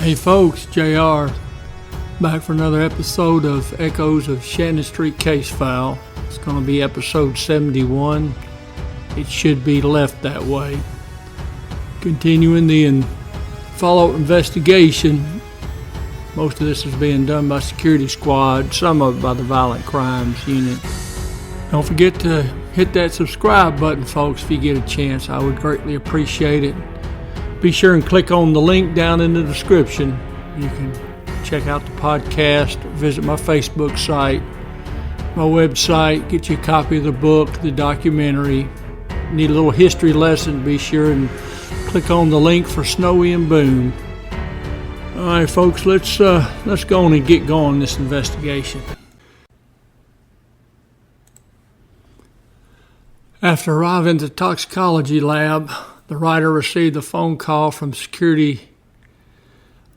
Hey folks, JR, back for another episode of Echoes of Shannon Street Case File. It's going to be episode 71. It should be left that way. Continuing the follow-up investigation. Most of this is being done by security squad, some of it by the Violent Crimes Unit. Don't forget to hit that subscribe button, folks, if you get a chance. I would greatly appreciate it. Be sure and click on the link down in the description. You can check out the podcast, visit my Facebook site, my website, get you a copy of the book, the documentary. Need a little history lesson, be sure and click on the link for Snowy and Boone. All right, folks, let's go on and get going this investigation. After arriving at the toxicology lab, the writer received a phone call from security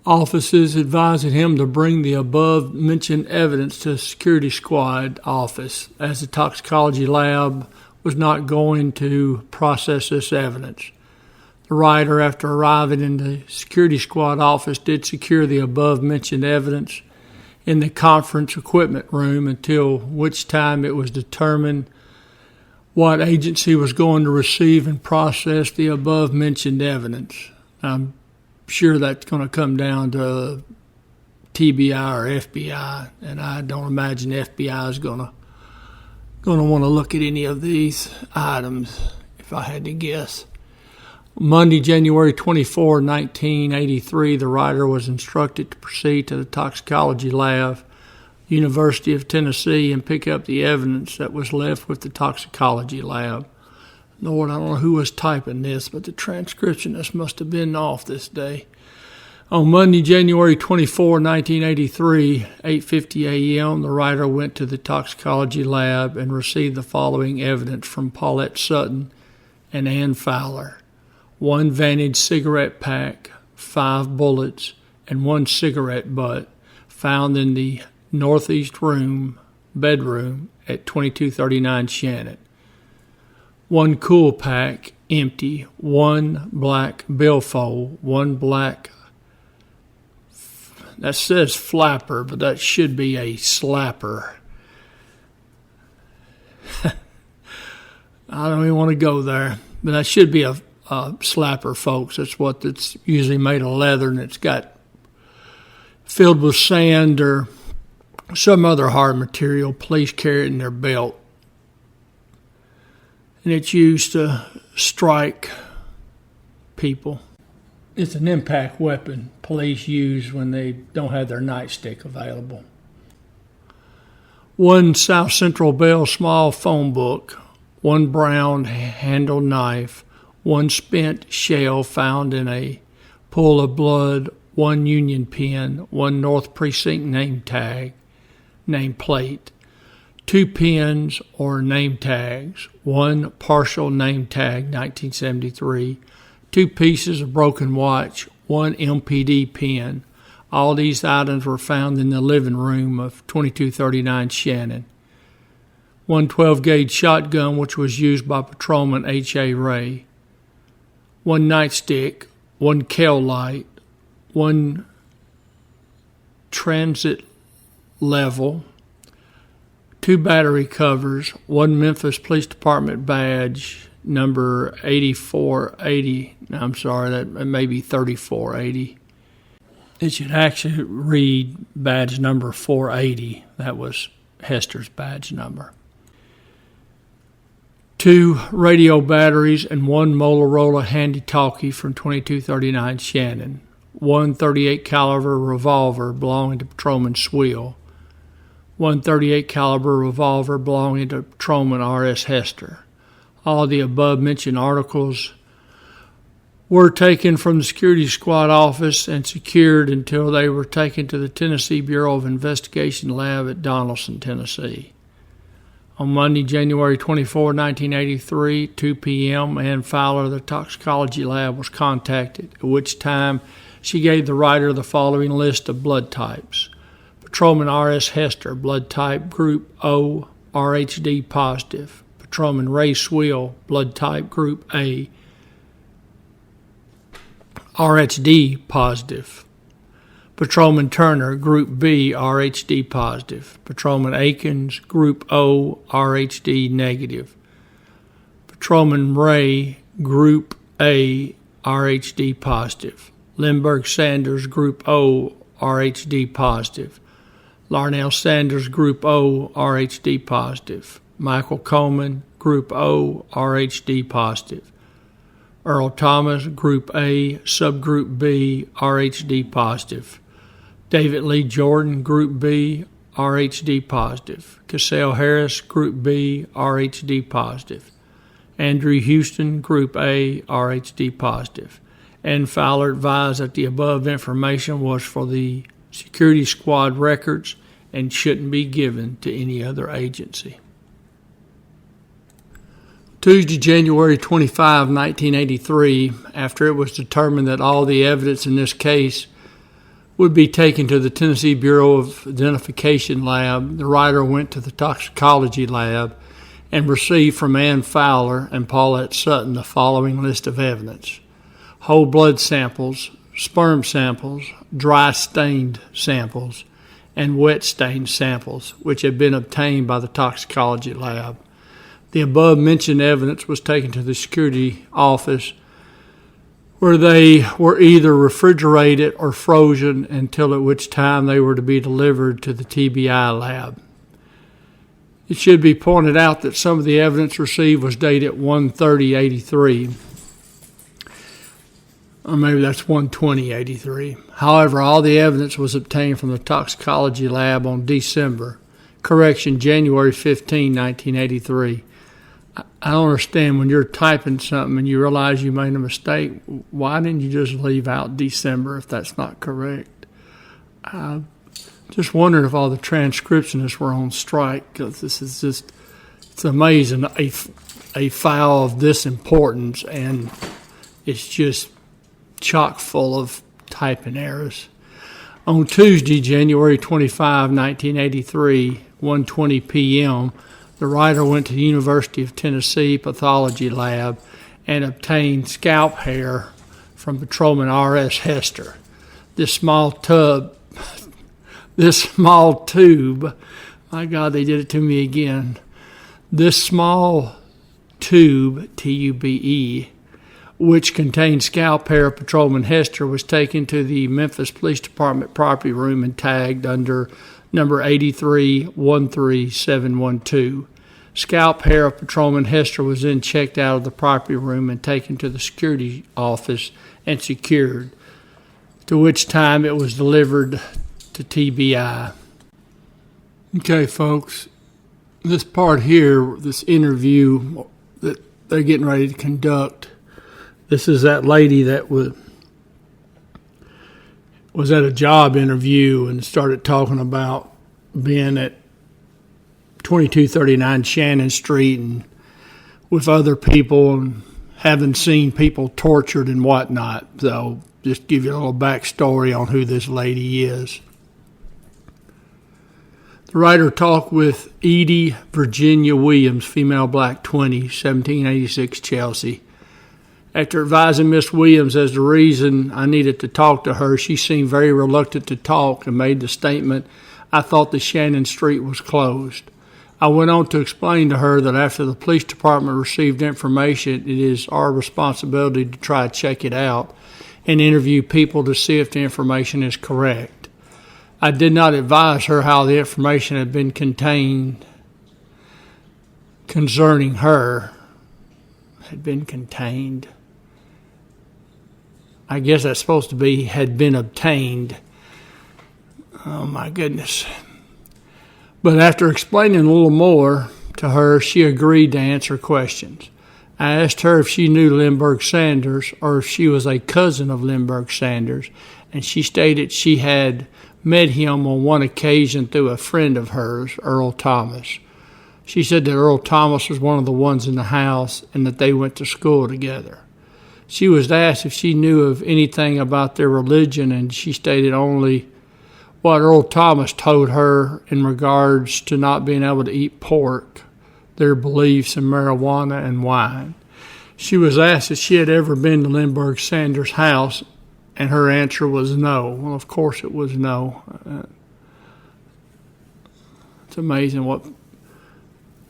offices advising him to bring the above-mentioned evidence to the security squad office, as the toxicology lab was not going to process this evidence. The writer, after arriving in the security squad office, did secure the above-mentioned evidence in the conference equipment room, until which time it was determined what agency was going to receive and process the above-mentioned evidence. I'm sure that's going to come down to TBI or FBI, and I don't imagine FBI is going to want to look at any of these items, if I had to guess. Monday, January 24, 1983, the writer was instructed to proceed to the toxicology lab, University of Tennessee, and pick up the evidence that was left with the toxicology lab. Lord, I don't know who was typing this, but the transcriptionist must have been off this day. On Monday, January 24, 1983, 8:50 a.m., the writer went to the toxicology lab and received the following evidence from Paulette Sutton and Ann Fowler. 1 Vantage cigarette pack, 5 bullets, and 1 cigarette butt found in the northeast bedroom at 2239 Shannon. 1 cool pack, empty. 1 black billfold. 1 black, that says flapper, but that should be a slapper. I don't even want to go there, but that should be a slapper, folks. That's what it's usually made of leather, and it's got filled with sand or some other hard material. Police carry it in their belt, and it's used to strike people. It's an impact weapon police use when they don't have their nightstick available. 1 South Central Bell small phone book, 1 brown handled knife, 1 spent shell found in a pool of blood, 1 Union pin, 1 North Precinct name tag, name plate, 2 pins or name tags, 1 partial name tag, 1973, 2 pieces of broken watch, 1 MPD pin. All these items were found in the living room of 2239 Shannon. 1 12-gauge shotgun, which was used by Patrolman H.A. Ray. 1 nightstick, 1 Kell light, 1 transit level, 2 battery covers, 1 Memphis Police Department badge, number 8480. I'm sorry, that may be 3480. It should actually read badge number 480. That was Hester's badge number. 2 radio batteries and 1 Motorola handy-talkie from 2239 Shannon. 1 .38 caliber revolver belonging to Patrolman Swill. 1 .38 caliber revolver belonging to Patrolman R.S. Hester. All the above-mentioned articles were taken from the security squad office and secured until they were taken to the Tennessee Bureau of Investigation lab at Donaldson, Tennessee. On Monday, January 24, 1983, 2 p.m., Ann Fowler of the toxicology lab was contacted, at which time she gave the writer the following list of blood types. Patrolman R.S. Hester, blood type group O, RHD positive. Patrolman Ray Swill, blood type group A, RHD positive. Patrolman Turner, Group B, RHD positive. Patrolman Akins, Group O, RHD negative. Patrolman Ray, Group A, RHD positive. Lindbergh Sanders, Group O, RHD positive. Larnell Sanders, Group O, RHD positive. Michael Coleman, Group O, RHD positive. Earl Thomas, Group A, Subgroup B, RHD positive. David Lee Jordan, Group B, RHD positive. Cassell Harris, Group B, RHD positive. Andrew Houston, Group A, RHD positive. And Fowler advised that the above information was for the security squad records and shouldn't be given to any other agency. Tuesday, January 25, 1983, after it was determined that all the evidence in this case would be taken to the Tennessee Bureau of Identification Lab, the writer went to the toxicology lab and received from Ann Fowler and Paulette Sutton the following list of evidence: whole blood samples, sperm samples, dry stained samples, and wet stained samples, which had been obtained by the toxicology lab. The above-mentioned evidence was taken to the security office, where they were either refrigerated or frozen until at which time they were to be delivered to the TBI lab. It should be pointed out that some of the evidence received was dated 1/30/83, or maybe that's 1/20/83. However, all the evidence was obtained from the toxicology lab on January 15, 1983. I don't understand, when you're typing something and you realize you made a mistake, why didn't you just leave out December if that's not correct? Just wondering if all the transcriptionists were on strike, because this is just, it's amazing, a file of this importance, and it's just chock full of typing errors. On Tuesday, January 25, 1983, 1:20 p.m., the writer went to the University of Tennessee Pathology Lab and obtained scalp hair from Patrolman R.S. Hester. This small tube, my God, they did it to me again. This small tube, T-U-B-E, which contained scalp hair of Patrolman Hester, was taken to the Memphis Police Department property room and tagged under number 8313712. Scalp hair of Patrolman Hester was then checked out of the property room and taken to the security office and secured, to which time it was delivered to TBI. Okay, folks, this part here, this interview that they're getting ready to conduct, this is that lady that was at a job interview and started talking about being at 2239 Shannon Street and with other people and having seen people tortured and whatnot. So just give you a little backstory on who this lady is. The writer talked with Edie Virginia Williams, female, black, 20, 1786 Chelsea. After advising Miss Williams as the reason I needed to talk to her, she seemed very reluctant to talk and made the statement, "I thought the Shannon Street was closed." I went on to explain to her that after the police department received information, it is our responsibility to try to check it out and interview people to see if the information is correct. I did not advise her how the information had been contained concerning her. Had been contained. I guess that's supposed to be had been obtained. Oh my goodness. But after explaining a little more to her, she agreed to answer questions. I asked her if she knew Lindbergh Sanders or if she was a cousin of Lindbergh Sanders, and she stated she had met him on one occasion through a friend of hers, Earl Thomas. She said that Earl Thomas was one of the ones in the house and that they went to school together. She was asked if she knew of anything about their religion, and she stated only what Earl Thomas told her in regards to not being able to eat pork, their beliefs in marijuana and wine. She was asked if she had ever been to Lindbergh Sanders' house, And her answer was no. Well, of course it was no. It's amazing what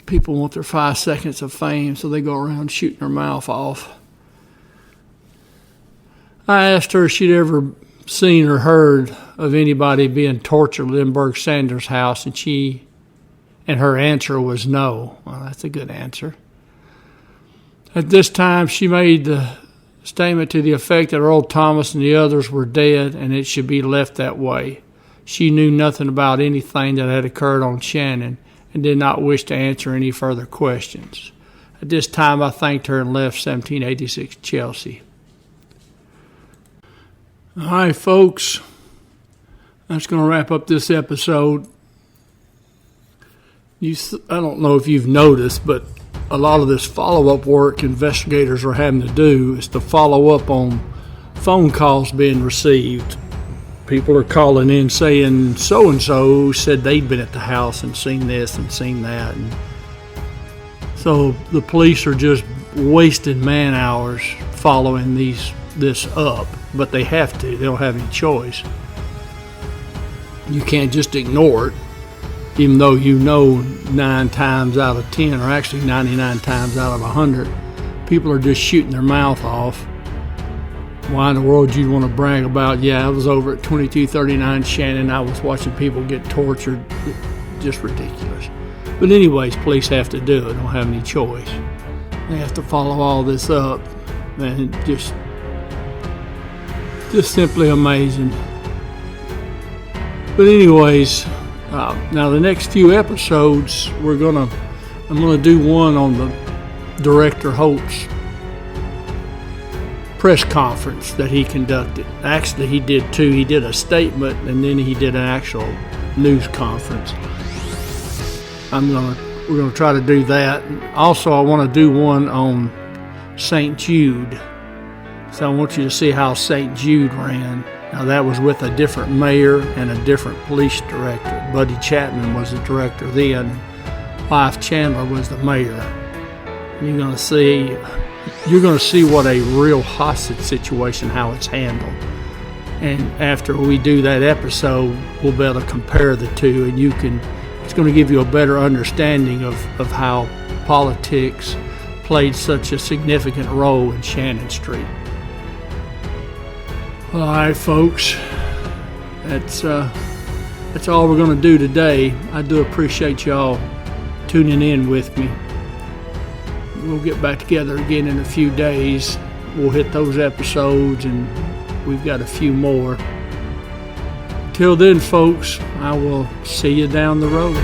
people want their 5 seconds of fame, so they go around shooting their mouth off. I asked her if she'd ever seen or heard of anybody being tortured at Lindbergh Sanders' house, and her answer was no. Well, that's a good answer. At this time, she made the statement to the effect that Earl Thomas and the others were dead and it should be left that way. She knew nothing about anything that had occurred on Shannon and did not wish to answer any further questions. At this time, I thanked her and left 1786 Chelsea. All right, folks, that's going to wrap up this episode. I don't know if you've noticed, but a lot of this follow-up work investigators are having to do is to follow up on phone calls being received. People are calling in saying so-and-so said they'd been at the house and seen this and seen that. And so the police are just wasting man hours following this up, but they have to. They don't have any choice. You can't just ignore it, even though you know 9 times out of 10, or actually 99 times out of 100, people are just shooting their mouth off. Why in the world you'd want to brag about, yeah, I was over at 2239 Shannon, I was watching people get tortured. Just ridiculous. But anyways, police have to do it. Don't have any choice. They have to follow all this up. And just simply amazing. But anyways, now the next few episodes, I'm gonna do one on the Director Holt's press conference that he conducted. Actually, he did 2. He did a statement and then he did an actual news conference. We're gonna try to do that. Also, I want to do one on St. Jude. So I want you to see how St. Jude ran. Now that was with a different mayor and a different police director. Buddy Chapman was the director then. Clive Chandler was the mayor. You're gonna see what a real hostage situation, how it's handled. And after we do that episode, we'll be able to compare the two, and it's going to give you a better understanding of how politics played such a significant role in Shannon Street. All right, folks, that's all we're going to do today. I do appreciate y'all tuning in with me. We'll get back together again in a few days. We'll hit those episodes, and we've got a few more. Till then, folks, I will see you down the road.